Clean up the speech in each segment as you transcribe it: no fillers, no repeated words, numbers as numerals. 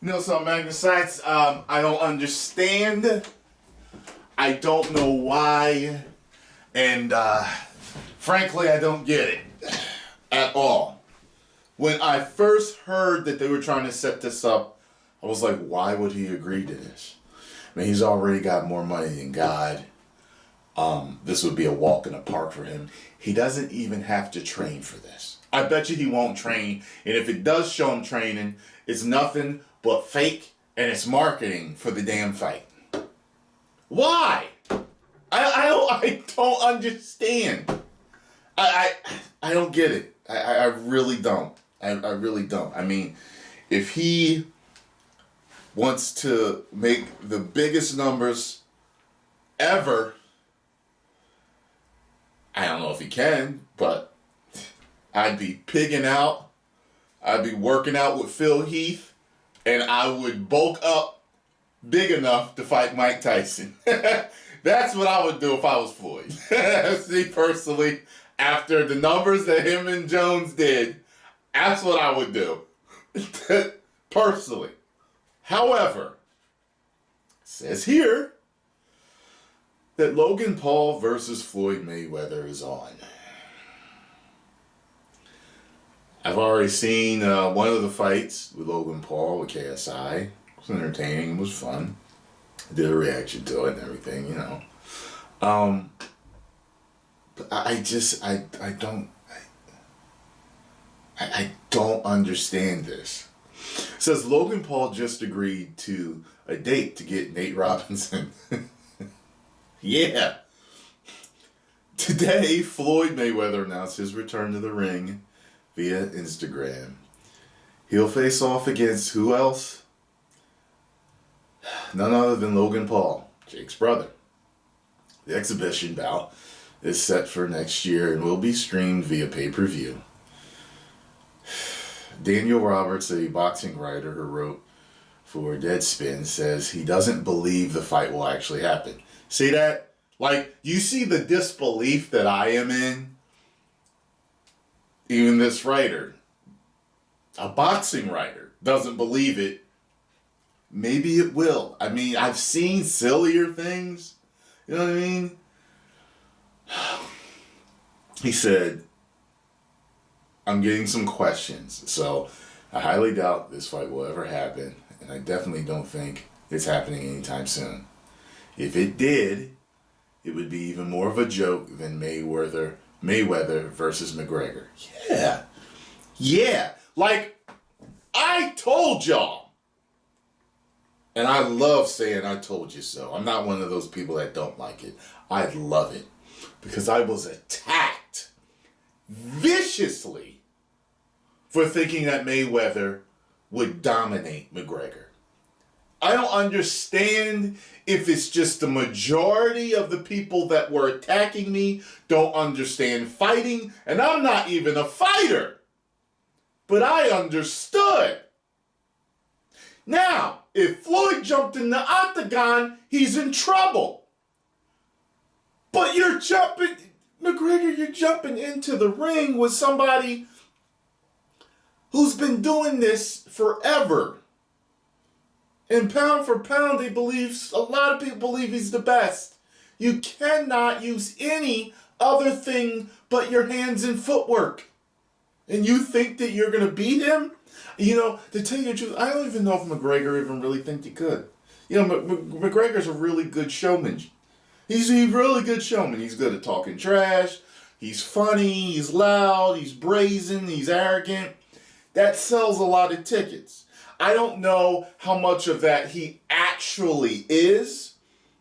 You know some Magnus sites, I don't understand. I don't know why. And frankly, I don't get it at all. When I first heard that they were trying to set this up, I was like, why would he agree to this? I mean, he's already got more money than God. This would be a walk in the park for him. He doesn't even have to train for this. I bet you he won't train. And if it does show him training, it's nothing but fake and it's marketing for the damn fight. Why? I don't understand. I don't get it. I really don't. I really don't. I mean, if he wants to make the biggest numbers ever, I don't know if he can, but I'd be pigging out. I'd be working out with Phil Heath, and I would bulk up big enough to fight Mike Tyson. That's what I would do if I was Floyd. See, personally, after the numbers that him and Jones did, that's what I would do. Personally. However, it says here that Logan Paul versus Floyd Mayweather is on. I've already seen one of the fights with Logan Paul with KSI. It was entertaining. It was fun. I did a reaction to it and everything, you know. But I don't understand this. It says Logan Paul just agreed to a date to get Nate Robinson. Yeah. Today, Floyd Mayweather announced his return to the ring via Instagram. He'll face off against who else? None other than Logan Paul, Jake's brother. The exhibition bout is set for next year and will be streamed via pay-per-view. Daniel Roberts, a boxing writer who wrote for Deadspin, says he doesn't believe the fight will actually happen. See that? Like, you see the disbelief that I am in? Even this writer, a boxing writer, doesn't believe it. Maybe it will. I mean, I've seen sillier things. You know what I mean? He said, I'm getting some questions, so I highly doubt this fight will ever happen, and I definitely don't think it's happening anytime soon. If it did, it would be even more of a joke than Mayweather versus McGregor. Yeah. Like, I told y'all. And I love saying I told you so. I'm not one of those people that don't like it. I love it. Because I was attacked viciously for thinking that Mayweather would dominate McGregor. I don't understand if it's just the majority of the people that were attacking me don't understand fighting, and I'm not even a fighter. But I understood. Now, if Floyd jumped in the octagon, he's in trouble. But you're jumping into the ring with somebody who's been doing this forever. And pound for pound, a lot of people believe he's the best. You cannot use any other thing but your hands and footwork. And you think that you're going to beat him? You know, to tell you the truth, I don't even know if McGregor even really thinks he could. You know, McGregor's a really good showman. He's a really good showman. He's good at talking trash. He's funny. He's loud. He's brazen. He's arrogant. That sells a lot of tickets. I don't know how much of that he actually is,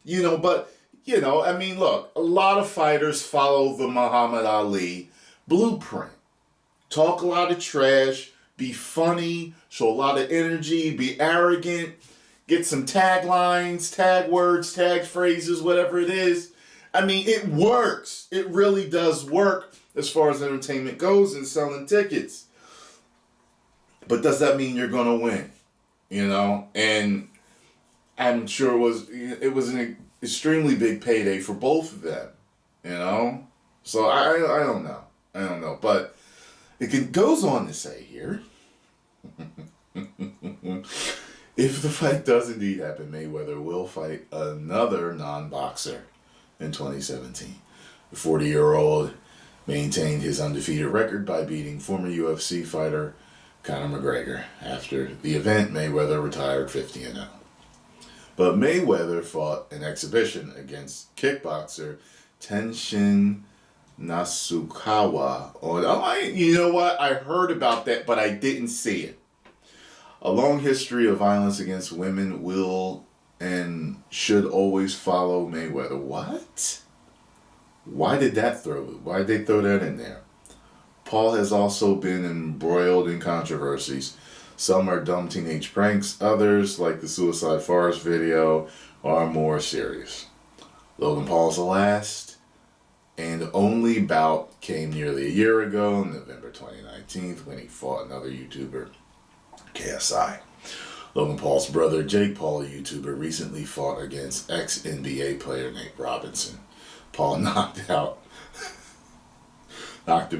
you know, but, you know, I mean, look, a lot of fighters follow the Muhammad Ali blueprint. Talk a lot of trash, be funny, show a lot of energy, be arrogant, get some taglines, tag words, tag phrases, whatever it is. I mean, it works. It really does work as far as entertainment goes and selling tickets. But does that mean you're going to win? You know? And I'm sure it was an extremely big payday for both of them. You know? So I don't know. I don't know. But it goes on to say here, If the fight does indeed happen, Mayweather will fight another non-boxer in 2017. The 40-year-old maintained his undefeated record by beating former UFC fighter Conor McGregor. After the event, Mayweather retired 50-0. But Mayweather fought an exhibition against kickboxer Tenshin Nasukawa. You know what? I heard about that, but I didn't see it. A long history of violence against women will and should always follow Mayweather. What? Why did they throw that in there? Paul has also been embroiled in controversies. Some are dumb teenage pranks. Others, like the Suicide Forest video, are more serious. Logan Paul's last and only bout came nearly a year ago, November 2019, when he fought another YouTuber, KSI. Logan Paul's brother, Jake Paul, a YouTuber, recently fought against ex-NBA player Nate Robinson. Paul knocked him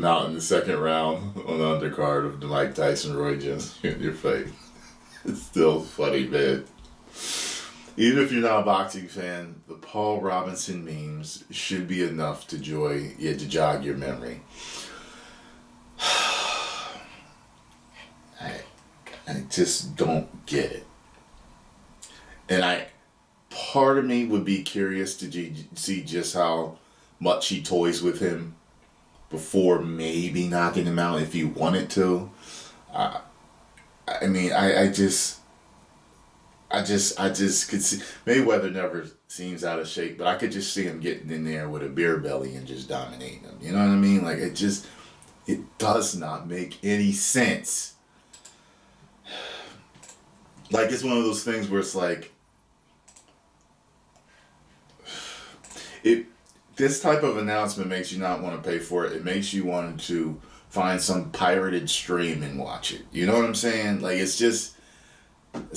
out in the second round on the undercard of the Mike Tyson-Roy Jones Jr. fight. It's still funny, man. Even if you're not a boxing fan, the Paul Robinson memes should be enough to jog your memory. I just don't get it. And part of me would be curious to see just how much he toys with him before maybe knocking him out if he wanted to. I just could see Mayweather never seems out of shape, but I could just see him getting in there with a beer belly and just dominating him. You know what I mean? Like it does not make any sense. Like it's one of those things where it's like this type of announcement makes you not want to pay for it. It makes you want to find some pirated stream and watch it. You know what I'm saying? Like it's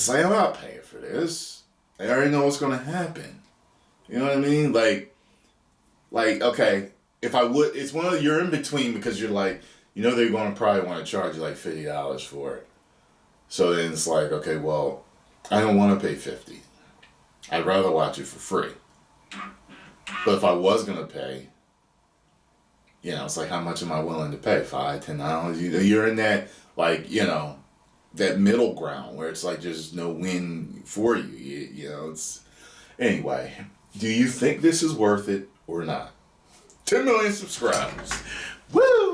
like I'm not paying for this. I already know what's gonna happen. You know what I mean? Like okay, if I would, it's one of you're in between because you're like, you know they're gonna probably want to charge you like $50 for it. So then it's like, okay, well, I don't want to pay $50. I'd rather watch it for free. But if I was gonna pay, it's like how much am I willing to pay? $5, $10? You're in that that middle ground where it's like there's no win for you. Anyway. Do you think this is worth it or not? 10 million subscribers. Woo!